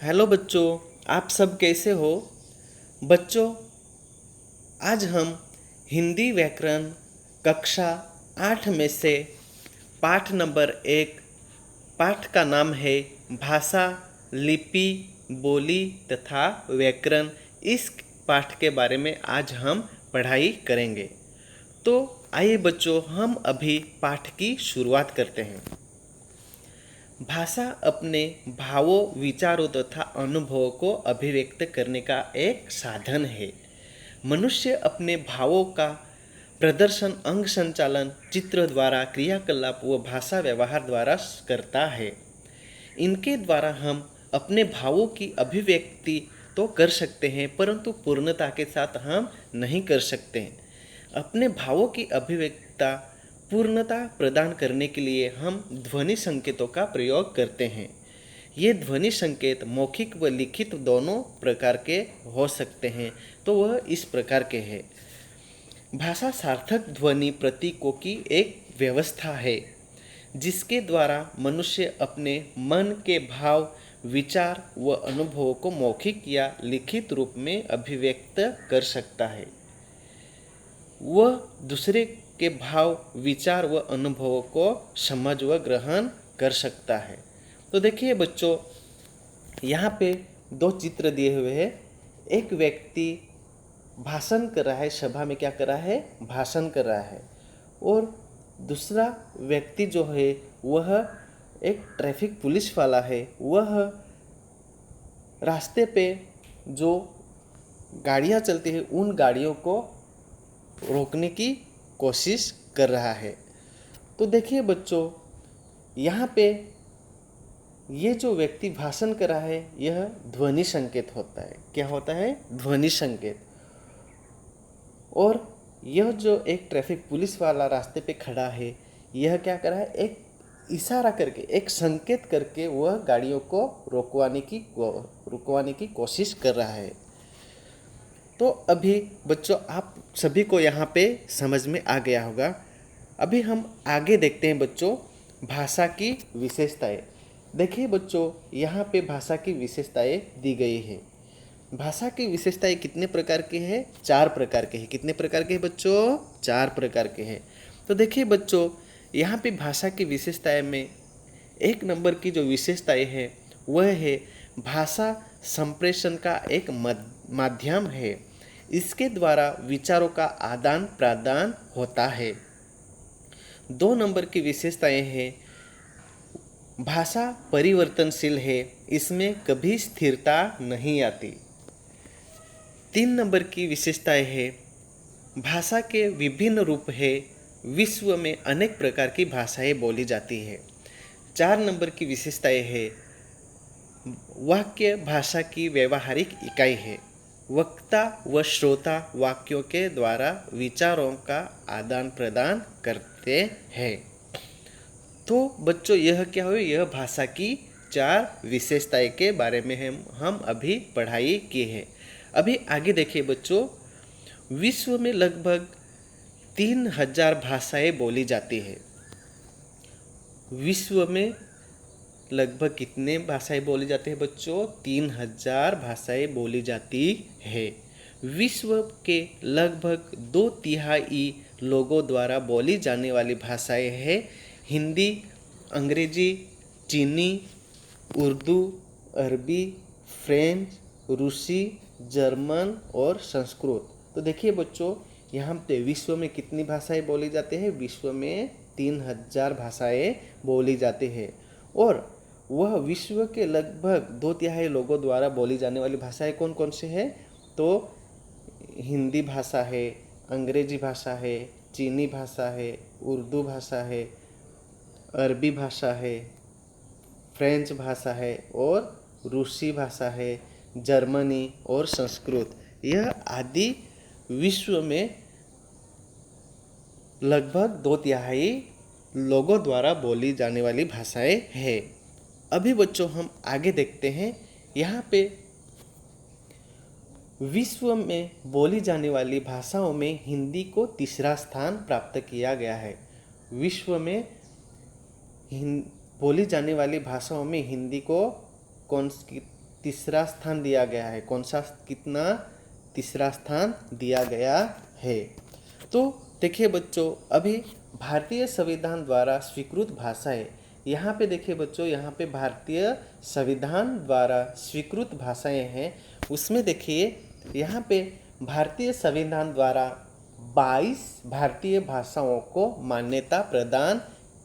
Hello बच्चों, आप सब कैसे हो? बच्चों, आज हम हिंदी व्याकरण कक्षा 8 में से पाठ नंबर 1, पाठ का नाम है भाषा, लिपि, बोली तथा व्याकरण। इस पाठ के बारे में आज हम पढ़ाई करेंगे। तो आइए बच्चों, हम अभी पाठ की शुरुआत करते हैं। भाषा अपने भावों, विचारों तथा अनुभवों को अभिव्यक्त करने का एक साधन है। मनुष्य अपने भावों का प्रदर्शन अंग संचालन, चित्र द्वारा, क्रियाकलाप व भाषा व्यवहार द्वारा करता है। इनके द्वारा हम अपने भावों की अभिव्यक्ति तो कर सकते हैं, परंतु पूर्णता के साथ हम नहीं कर सकते हैं। अपने भावों की अभिव्यक्ता पूर्णता प्रदान करने के लिए हम ध्वनि संकेतों का प्रयोग करते हैं। ये ध्वनि संकेत मौखिक व लिखित दोनों प्रकार के हो सकते हैं। तो वह इस प्रकार के हैं। भाषा सार्थक ध्वनि प्रतीकों की एक व्यवस्था है जिसके द्वारा मनुष्य अपने मन के भाव, विचार व अनुभवों को मौखिक या लिखित रूप में अभिव्यक्त कर सकता है। वह दूसरे के भाव, विचार व अनुभवों को समझ व ग्रहण कर सकता है। तो देखिए बच्चों, यहाँ पे 2 चित्र दिए हुए हैं। एक व्यक्ति भाषण कर रहा है, सभा में क्या कर रहा है? भाषण कर रहा है। और दूसरा व्यक्ति जो है वह एक ट्रैफिक पुलिस वाला है। वह रास्ते पे जो गाड़ियाँ चलती है उन गाड़ियों को रोकने की कोशिश कर रहा है। तो देखिए बच्चों, यहाँ पे ये जो व्यक्ति भाषण कर रहा है यह ध्वनि संकेत होता है। क्या होता है? ध्वनि संकेत। और यह जो एक ट्रैफिक पुलिस वाला रास्ते पे खड़ा है, यह क्या कर रहा है? एक इशारा करके, एक संकेत करके वह गाड़ियों को रुकवाने की कोशिश कर रहा है। तो अभी बच्चों, आप सभी को यहाँ पे समझ में आ गया होगा। अभी हम आगे देखते हैं बच्चों, भाषा की विशेषताएं। देखिए बच्चों, यहाँ पे भाषा की विशेषताएं दी गई है। भाषा की विशेषताएं कितने प्रकार की है? 4 प्रकार के हैं। कितने प्रकार के हैं बच्चों? 4 प्रकार के हैं। तो देखिए बच्चों, यहाँ पे भाषा की विशेषताएं में 1 नंबर की जो विशेषताएं है वह है भाषा संप्रेषण का एक माध्यम है। इसके द्वारा विचारों का आदान प्रदान होता है। 2 नंबर की विशेषताएं हैं भाषा परिवर्तनशील है, इसमें कभी स्थिरता नहीं आती। 3 नंबर की विशेषताएं है भाषा के विभिन्न रूप है, विश्व में अनेक प्रकार की भाषाएं बोली जाती है। 4 नंबर की विशेषताएं है वाक्य भाषा की व्यवहारिक इकाई है। वक्ता व श्रोता वाक्यों के द्वारा विचारों का आदान प्रदान करते हैं। तो बच्चों, यह क्या हुई? यह भाषा की 4 विशेषताएं के बारे में हम अभी पढ़ाई किए हैं। अभी आगे देखिए बच्चों, विश्व में लगभग 3000 भाषाएं बोली जाती है। विश्व में लगभग कितने भाषाएं बोली जाती है बच्चों? 3000 भाषाएं बोली जाती है। विश्व के लगभग 2/3 लोगों द्वारा बोली जाने वाली भाषाएं हैं हिंदी, अंग्रेजी, चीनी, उर्दू, अरबी, फ्रेंच, रूसी, जर्मन और संस्कृत। तो देखिए बच्चों, यहाँ पे विश्व में कितनी भाषाएं बोली जाती हैं? विश्व में 3000 भाषाएं बोली जाती हैं। और वह विश्व के लगभग 2/3 लोगों द्वारा बोली जाने वाली भाषाएं कौन कौन से हैं? तो हिंदी भाषा है, अंग्रेजी भाषा है, चीनी भाषा है, उर्दू भाषा है, अरबी भाषा है, फ्रेंच भाषा है और रूसी भाषा है, जर्मनी और संस्कृत। यह आदि विश्व में लगभग 2/3 लोगों द्वारा बोली जाने वाली भाषाएं हैं। अभी बच्चों, हम आगे देखते हैं। यहाँ पे विश्व में बोली जाने वाली भाषाओं में हिंदी को तीसरा स्थान प्राप्त किया गया है। विश्व में बोली जाने वाली भाषाओं में हिंदी को तीसरा स्थान दिया गया है। कौन सा, कितना, तीसरा स्थान दिया गया है। तो देखिए बच्चों, अभी भारतीय संविधान द्वारा स्वीकृत भाषाएं, यहाँ पे देखिए बच्चों, यहाँ पे भारतीय संविधान द्वारा स्वीकृत भाषाएं हैं। उसमें देखिए यहाँ पे भारतीय संविधान द्वारा 22 भारतीय भाषाओं को मान्यता प्रदान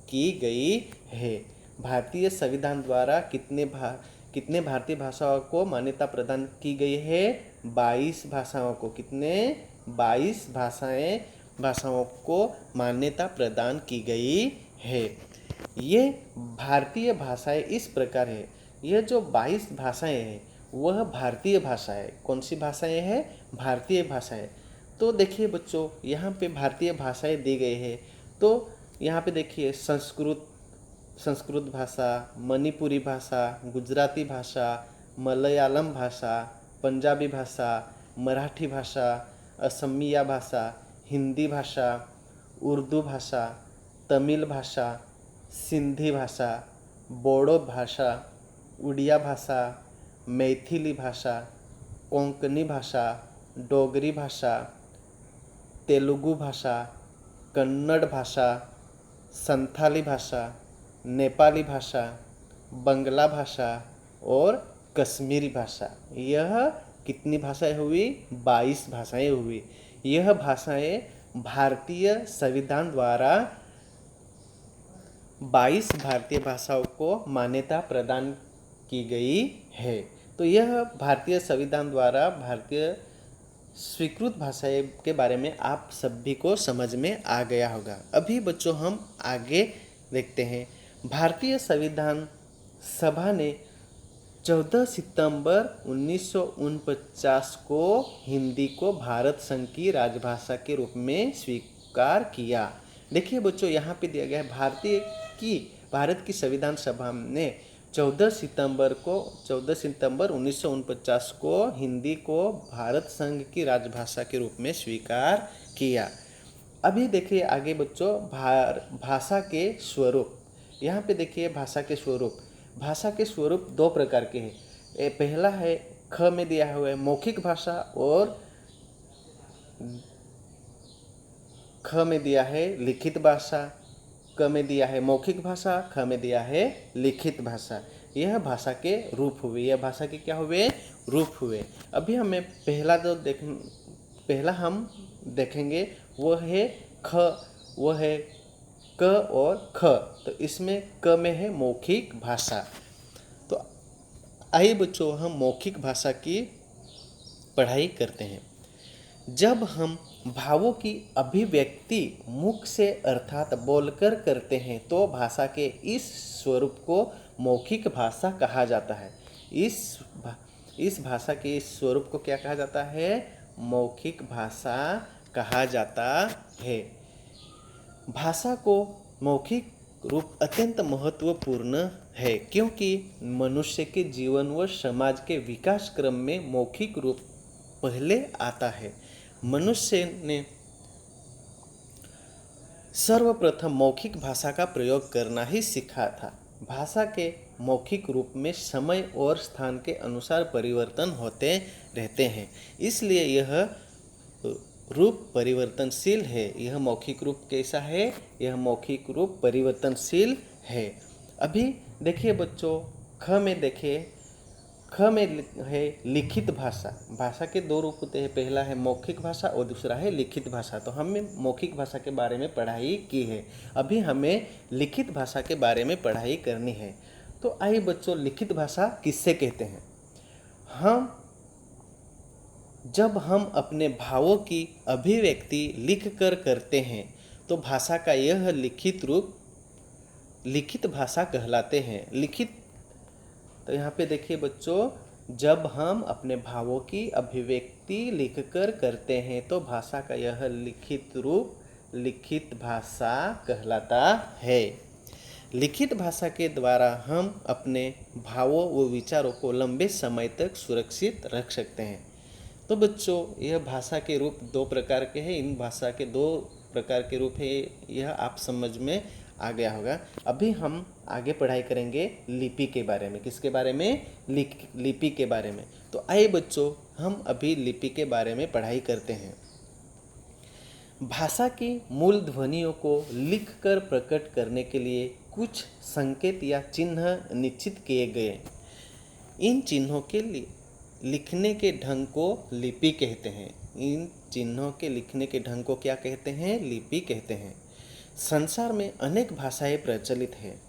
की गई है। भारतीय संविधान द्वारा कितने भारतीय भाषाओं को मान्यता प्रदान की गई है? 22 भाषाओं को। कितने? 22 भाषाओं को मान्यता प्रदान की गई है। ये भारतीय भाषाएं इस प्रकार है। यह जो 22 भाषाएं हैं वह भारतीय भाषा है। कौन सी भाषाएं हैं? भारतीय भाषाएं। तो देखिए बच्चों, यहाँ पे भारतीय भाषाएं दी गई है। तो यहाँ पे देखिए संस्कृत भाषा, मणिपुरी भाषा, गुजराती भाषा, मलयालम भाषा, पंजाबी भाषा, मराठी भाषा, असमिया भाषा, हिंदी भाषा, उर्दू भाषा, तमिल भाषा, सिंधी भाषा, बोडो भाषा, उड़िया भाषा, मैथिली भाषा, कोंकणी भाषा, डोगरी भाषा, तेलुगु भाषा, कन्नड़ भाषा, संथाली भाषा, नेपाली भाषा, बंगला भाषा और कश्मीरी भाषा। यह कितनी भाषाएं हुई? 22 भाषाएं हुई। यह भाषाएं भारतीय संविधान द्वारा 22 भारतीय भाषाओं को मान्यता प्रदान की गई है। तो यह भारतीय संविधान द्वारा भारतीय स्वीकृत भाषाएं के बारे में आप सभी को समझ में आ गया होगा। अभी बच्चों हम आगे देखते हैं। भारतीय संविधान सभा ने 14 सितंबर 1949 को हिंदी को भारत संघ की राजभाषा के रूप में स्वीकार किया। देखिए बच्चों, यहाँ पे दिया गया है भारत की संविधान सभा ने 14 सितंबर 1949 को हिंदी को भारत संघ की राजभाषा के रूप में स्वीकार किया। अभी देखिए आगे बच्चों, भाषा के स्वरूप। यहाँ पे देखिए भाषा के स्वरूप। भाषा के स्वरूप 2 प्रकार के हैं। पहला है ख में दिया हुआ है मौखिक भाषा, और ख में दिया है लिखित भाषा। क में दिया है मौखिक भाषा, ख में दिया है लिखित भाषा। यह भाषा के रूप हुए। यह भाषा के क्या हुए? रूप हुए। अभी हमें पहला हम देखेंगे वो है ख, वो है क और ख। तो इसमें क में है मौखिक भाषा। तो आइए बच्चों हम मौखिक भाषा की पढ़ाई करते हैं। जब हम भावों की अभिव्यक्ति मुख से अर्थात बोलकर करते हैं तो भाषा के इस स्वरूप को मौखिक भाषा कहा जाता है। इस भाषा के इस स्वरूप को क्या कहा जाता है? मौखिक भाषा कहा जाता है। भाषा को मौखिक रूप अत्यंत महत्वपूर्ण है, क्योंकि मनुष्य के जीवन व समाज के विकास क्रम में मौखिक रूप पहले आता है। मनुष्य ने सर्वप्रथम मौखिक भाषा का प्रयोग करना ही सीखा था। भाषा के मौखिक रूप में समय और स्थान के अनुसार परिवर्तन होते रहते हैं, इसलिए यह रूप परिवर्तनशील है। यह मौखिक रूप कैसा है? यह मौखिक रूप परिवर्तनशील है। अभी देखिए बच्चों, ख में देखिए, ख में है लिखित भाषा। भाषा के 2 रूप होते हैं, पहला है मौखिक भाषा और दूसरा है लिखित भाषा। तो हमने मौखिक भाषा के बारे में पढ़ाई की है। अभी हमें लिखित भाषा के बारे में पढ़ाई करनी है। तो आइए बच्चों, लिखित भाषा किससे कहते हैं? जब हम अपने भावों की अभिव्यक्ति लिख कर करते हैं तो भाषा का यह लिखित रूप लिखित भाषा कहलाते हैं। लिखित, तो यहाँ पे देखिए बच्चों, जब हम अपने भावों की अभिव्यक्ति लिखकर करते हैं तो भाषा का यह लिखित रूप लिखित भाषा कहलाता है। लिखित भाषा के द्वारा हम अपने भावों व विचारों को लंबे समय तक सुरक्षित रख सकते हैं। तो बच्चों, यह भाषा के रूप 2 प्रकार के हैं। इन भाषा के 2 प्रकार के रूप है, यह आप समझ में आ गया होगा। अभी हम आगे पढ़ाई करेंगे लिपि के बारे में। किसके बारे में? लिपि के बारे में। तो आइए बच्चों, हम अभी लिपि के बारे में पढ़ाई करते हैं। भाषा की मूल ध्वनियों को लिखकर प्रकट करने के लिए कुछ संकेत या चिन्ह निश्चित किए गए। इन चिन्हों के लिए लिखने के ढंग को लिपि कहते हैं। इन चिन्हों के लिखने के ढंग को क्या कहते हैं? लिपि कहते हैं। संसार में अनेक भाषाएं प्रचलित हैं,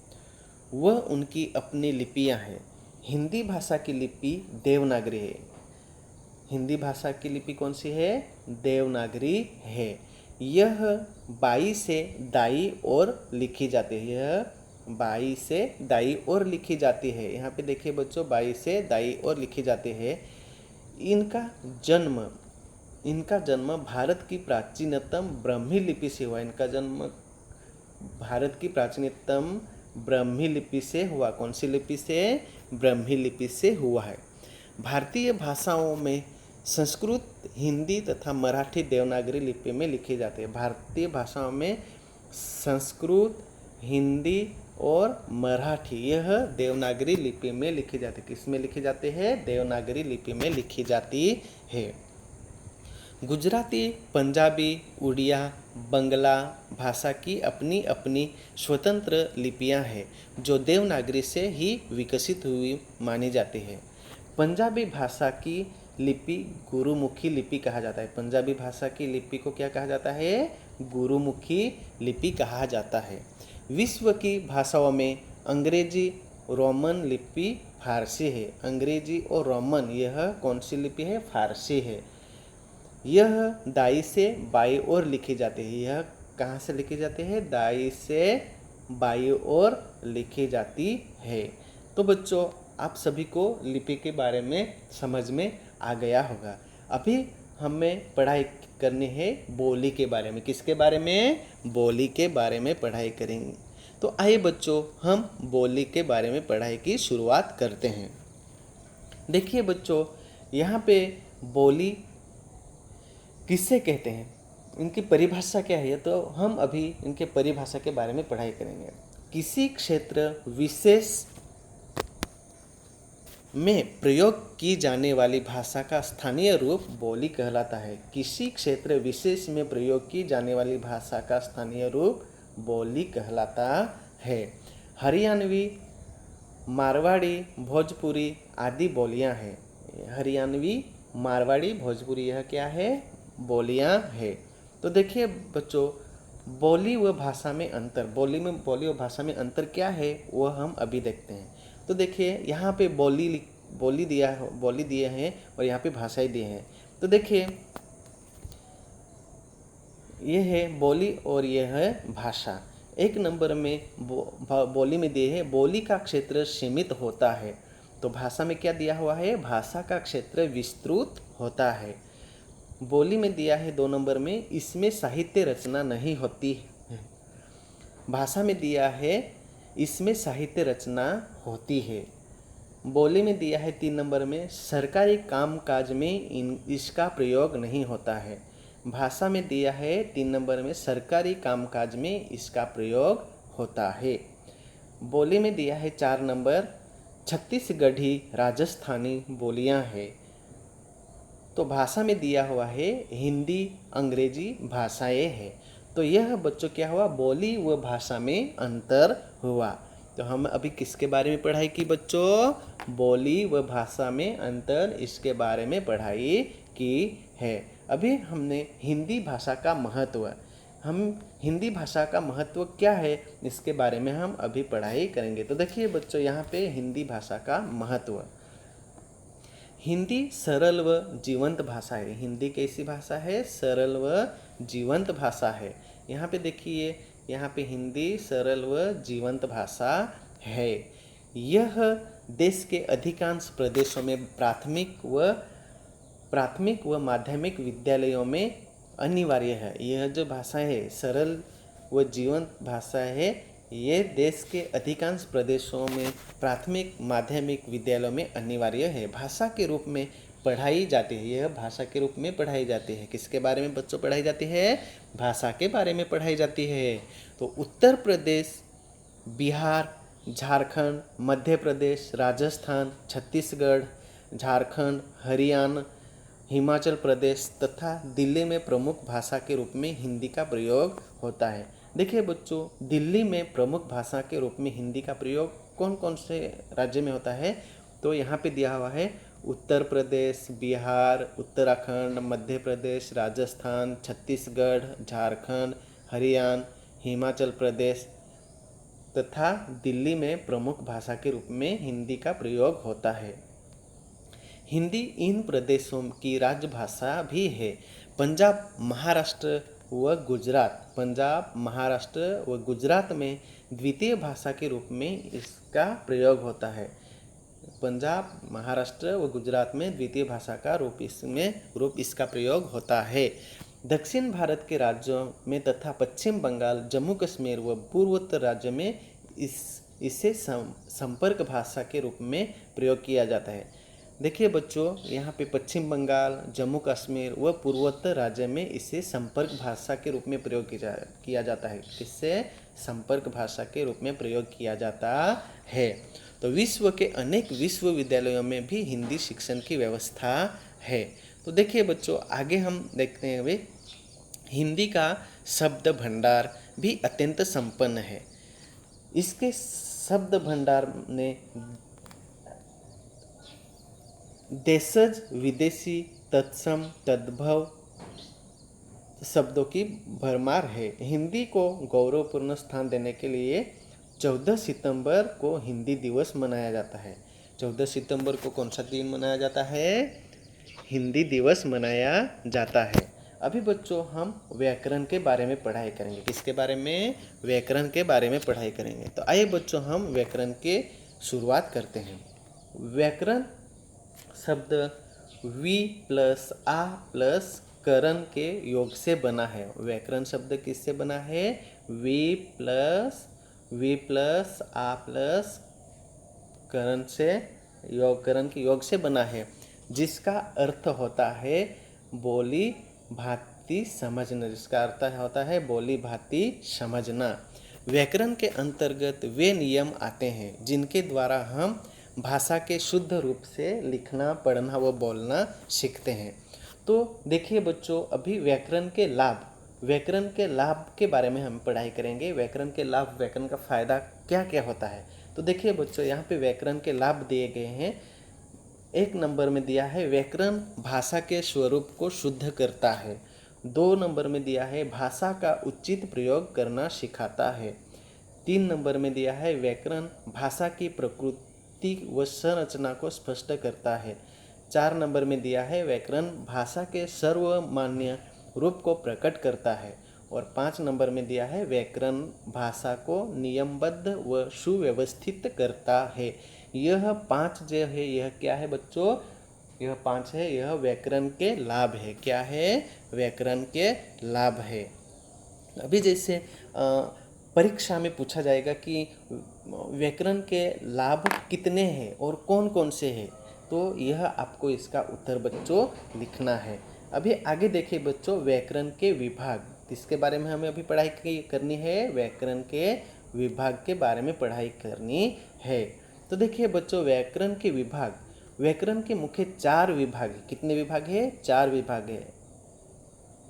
वह उनकी अपनी लिपियां हैं। हिंदी भाषा की लिपि देवनागरी है। हिंदी भाषा की लिपि कौन सी है? देवनागरी है। यह बाई से दाई ओर लिखी जाती है। यह बाई से दाई ओर लिखी जाती है। यहाँ पे देखिए बच्चों, बाई से दाई ओर लिखी जाती है। इनका जन्म भारत की प्राचीनतम ब्राह्मी लिपि से हुआ। इनका जन्म भारत की प्राचीनतम ब्राह्मी लिपि से हुआ। कौन सी लिपि से? ब्राह्मी लिपि से हुआ है। भारतीय भाषाओं में संस्कृत, हिंदी तथा मराठी देवनागरी लिपि में लिखी जाती है। भारतीय भाषाओं में संस्कृत, हिंदी और मराठी यह देवनागरी लिपि में लिखी जाती है। किस में लिखी जाती है? देवनागरी लिपि में लिखी जाती है। गुजराती, पंजाबी, उड़िया, बंगला भाषा की अपनी अपनी स्वतंत्र लिपियां हैं जो देवनागरी से ही विकसित हुई मानी जाती है। पंजाबी भाषा की लिपि गुरुमुखी लिपि कहा जाता है। पंजाबी भाषा की लिपि को क्या कहा जाता है? गुरुमुखी लिपि कहा जाता है। विश्व की भाषाओं में अंग्रेजी, रोमन लिपि, फारसी है। अंग्रेजी और रोमन यह कौन सी लिपि है? फारसी है। यह दाई से बाई ओर लिखी जाती है। यह कहाँ से लिखी जाती है? दाई से बाई ओर लिखी जाती है। तो बच्चों, आप सभी को लिपि के बारे में समझ में आ गया होगा। अभी हमें पढ़ाई करनी है बोली के बारे में। किसके बारे में? बोली के बारे में पढ़ाई करेंगे। तो आइए बच्चों, हम बोली के बारे में पढ़ाई की शुरुआत करते हैं। देखिए बच्चों, यहाँ पे बोली किससे कहते हैं, इनकी परिभाषा क्या है, तो हम अभी इनके परिभाषा के बारे में पढ़ाई करेंगे। किसी क्षेत्र विशेष में प्रयोग की जाने वाली भाषा का स्थानीय रूप बोली कहलाता है। किसी क्षेत्र विशेष में प्रयोग की जाने वाली भाषा का स्थानीय रूप बोली कहलाता है। हरियाणवी, मारवाड़ी, भोजपुरी आदि बोलियां हैं। हरियाणवी, मारवाड़ी, भोजपुरी यह क्या है? बोलियां हैं। तो देखिए बच्चों, बोली व भाषा में अंतर, बोली व भाषा में अंतर क्या है वह हम अभी देखते हैं। तो देखिए यहाँ पे बोली दिए हैं और यहाँ पे भाषाएं दिए हैं। तो देखिए ये है बोली और ये है भाषा। एक नंबर में बोली में दिए है, बोली का क्षेत्र सीमित होता है। तो भाषा में क्या दिया हुआ है? भाषा का क्षेत्र विस्तृत होता है। बोली में दिया है 2 नंबर में, इसमें साहित्य रचना नहीं होती है। भाषा में दिया है इसमें साहित्य रचना होती है। बोली में दिया है 3 नंबर में, सरकारी कामकाज में इसका प्रयोग नहीं होता है। भाषा में दिया है 3 नंबर में, सरकारी कामकाज में इसका प्रयोग होता है। बोली में दिया है 4 नंबर, छत्तीसगढ़ी राजस्थानी बोलियां हैं। तो भाषा में दिया हुआ है हिंदी, अंग्रेजी भाषाएं हैं। तो यह बच्चों क्या हुआ? बोली व भाषा में अंतर हुआ। तो हम अभी किसके बारे में पढ़ाई की बच्चों? बोली व भाषा में अंतर, इसके बारे में पढ़ाई की है। अभी हमने हिंदी भाषा का महत्व, हम हिंदी भाषा का महत्व क्या है इसके बारे में हम अभी पढ़ाई करेंगे। तो देखिए बच्चों, यहाँ पे हिंदी भाषा का महत्व। हिंदी सरल व जीवंत भाषा है। हिंदी कैसी भाषा है? सरल व जीवंत भाषा है। यहाँ पे देखिए, यहाँ पे हिंदी सरल व जीवंत भाषा है। यह देश के अधिकांश प्रदेशों में प्राथमिक व माध्यमिक विद्यालयों में अनिवार्य है। यह जो भाषा है सरल व जीवंत भाषा है, ये देश के अधिकांश प्रदेशों में प्राथमिक माध्यमिक विद्यालयों में अनिवार्य है। भाषा के रूप में पढ़ाई जाती है, यह भाषा के रूप में पढ़ाई जाती है। किसके बारे में बच्चों पढ़ाई जाती है? भाषा के बारे में पढ़ाई जाती है। तो उत्तर प्रदेश, बिहार, झारखंड, मध्य प्रदेश, राजस्थान, छत्तीसगढ़, झारखंड, हरियाणा, हिमाचल प्रदेश तथा दिल्ली में प्रमुख भाषा के रूप में हिंदी का प्रयोग होता है। देखिए बच्चों, दिल्ली में प्रमुख भाषा के रूप में हिंदी का प्रयोग कौन कौन से राज्य में होता है? तो यहाँ पे दिया हुआ है उत्तर प्रदेश, बिहार, उत्तराखंड, मध्य प्रदेश, राजस्थान, छत्तीसगढ़, झारखंड, हरियाणा, हिमाचल प्रदेश तथा दिल्ली में प्रमुख भाषा के रूप में हिंदी का प्रयोग होता है। हिंदी इन प्रदेशों की राजभाषा भी है। पंजाब, महाराष्ट्र व गुजरात में द्वितीय भाषा के रूप में इसका प्रयोग होता है। पंजाब, महाराष्ट्र व गुजरात में द्वितीय भाषा का रूप इसका प्रयोग होता है। दक्षिण भारत के राज्यों में तथा पश्चिम बंगाल, जम्मू कश्मीर व पूर्वोत्तर राज्य में इसे संपर्क भाषा के रूप में प्रयोग किया जाता है। देखिए बच्चों, यहाँ पे पश्चिम बंगाल, जम्मू कश्मीर व पूर्वोत्तर राज्य में इसे संपर्क भाषा के रूप में प्रयोग किया जाता है। किससे? संपर्क भाषा के रूप में प्रयोग किया जाता है। तो विश्व के अनेक विश्वविद्यालयों में भी हिंदी शिक्षण की व्यवस्था है। तो देखिए बच्चों, आगे हम देखते हैं वे हिंदी का शब्द भंडार भी अत्यंत संपन्न है। इसके शब्द भंडार ने देशज, विदेशी, तत्सम, तद्भव शब्दों की भरमार है। हिंदी को गौरवपूर्ण स्थान देने के लिए 14 सितंबर को हिंदी दिवस मनाया जाता है। 14 सितंबर को कौन सा दिन मनाया जाता है? हिंदी दिवस मनाया जाता है। अभी बच्चों हम व्याकरण के बारे में पढ़ाई करेंगे। किसके बारे में? व्याकरण के बारे में पढ़ाई करेंगे। तो आइए बच्चों हम व्याकरण के शुरुआत करते हैं। व्याकरण शब्द वी प्लस आ प्लस करण के योग से बना है। व्याकरण शब्द किससे बना है? वी प्लस आ प्लस करण के योग से बना है, जिसका अर्थ होता है बोली भांति समझना। जिसका अर्थ होता है बोली भांति समझना। व्याकरण के अंतर्गत वे नियम आते हैं जिनके द्वारा हम भाषा के शुद्ध रूप से लिखना, पढ़ना व बोलना सीखते हैं। तो देखिए बच्चों, अभी व्याकरण के लाभ के बारे में हम पढ़ाई करेंगे। व्याकरण के लाभ, व्याकरण का फायदा क्या क्या होता है। तो देखिए बच्चों, यहाँ पे व्याकरण के लाभ दिए गए हैं। 1 नंबर में दिया है व्याकरण भाषा के स्वरूप को शुद्ध करता है। 2 नंबर में दिया है भाषा का उचित प्रयोग करना सिखाता है। 3 नंबर में दिया है व्याकरण भाषा की प्रकृति व संरचना को स्पष्ट करता है। 4 नंबर में दिया है व्याकरण भाषा के सर्वमान्य रूप को प्रकट करता है। और 5 नंबर में दिया है व्याकरण भाषा को नियमबद्ध व सुव्यवस्थित करता है। यह 5 जो है, यह क्या है बच्चों? यह 5 है, यह व्याकरण के लाभ है। क्या है? व्याकरण के लाभ है। अभी जैसे परीक्षा में पूछा जाएगा कि व्याकरण के लाभ कितने हैं और कौन कौन से हैं, तो यह आपको इसका उत्तर बच्चों लिखना है। अभी आगे देखिए बच्चों, व्याकरण के विभाग, इसके बारे में हमें अभी पढ़ाई करनी है। व्याकरण के विभाग के बारे में पढ़ाई करनी है। तो देखिए बच्चों, व्याकरण के विभाग, व्याकरण के मुख्य 4 विभाग है। कितने विभाग है? 4 विभाग है।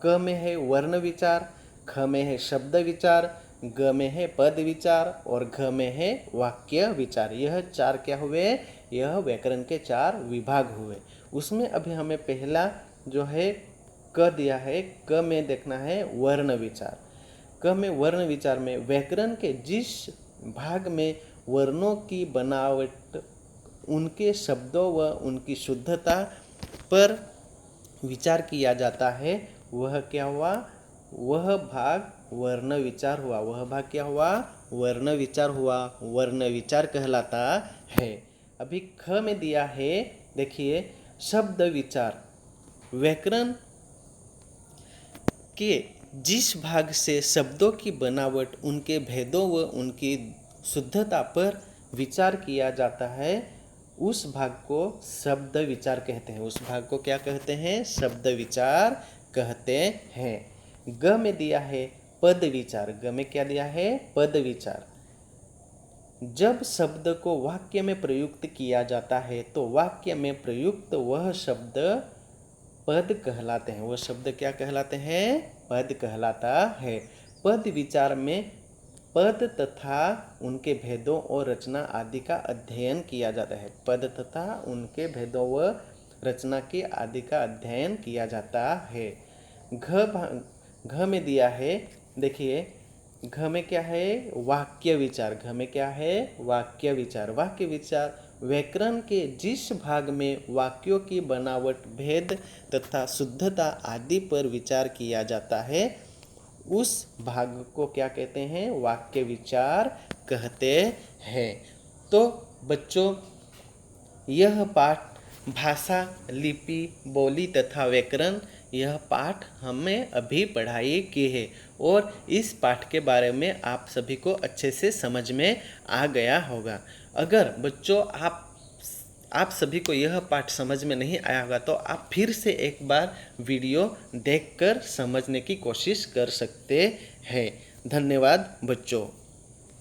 क में है वर्ण विचार, ख में है शब्द विचार, ग में है पद विचार और घ में है वाक्य विचार। यह 4 क्या हुए? यह व्याकरण के 4 विभाग हुए। उसमें अभी हमें पहला जो है क दिया है, क में देखना है वर्ण विचार। क में वर्ण विचार में व्याकरण के जिस भाग में वर्णों की बनावट, उनके शब्दों व उनकी शुद्धता पर विचार किया जाता है, वह क्या हुआ? वह भाग वर्ण विचार हुआ। वह भाग क्या हुआ? वर्ण विचार हुआ। वर्ण विचार कहलाता है। अभी ख में दिया है, देखिए शब्द विचार। व्याकरण के जिस भाग से शब्दों की बनावट, उनके भेदों व उनकी शुद्धता पर विचार किया जाता है, उस भाग को शब्द विचार कहते हैं। उस भाग को क्या कहते हैं? शब्द विचार कहते हैं। ग में दिया है पद विचार। ग में क्या दिया है? पद विचार। जब शब्द को वाक्य में प्रयुक्त किया जाता है तो वाक्य में प्रयुक्त वह शब्द पद कहलाते हैं। वह शब्द क्या कहलाते हैं? पद कहलाता है। पद विचार में पद तथा उनके भेदों और रचना आदि का अध्ययन किया जाता है। पद तथा उनके भेदों व रचना के आदि का अध्ययन किया जाता है। घ में दिया है, देखिए घ में क्या है? वाक्य विचार। घ में क्या है? वाक्य विचार। वाक्य विचार व्याकरण के जिस भाग में वाक्यों की बनावट, भेद तथा शुद्धता आदि पर विचार किया जाता है, उस भाग को क्या कहते हैं? वाक्य विचार कहते हैं। तो बच्चों, यह पाठ भाषा, लिपि, बोली तथा व्याकरण, यह पाठ हमें अभी पढ़ाई की है और इस पाठ के बारे में आप सभी को अच्छे से समझ में आ गया होगा। अगर बच्चों आप सभी को यह पाठ समझ में नहीं आया होगा तो आप फिर से एक बार वीडियो देखकर समझने की कोशिश कर सकते हैं। धन्यवाद बच्चों।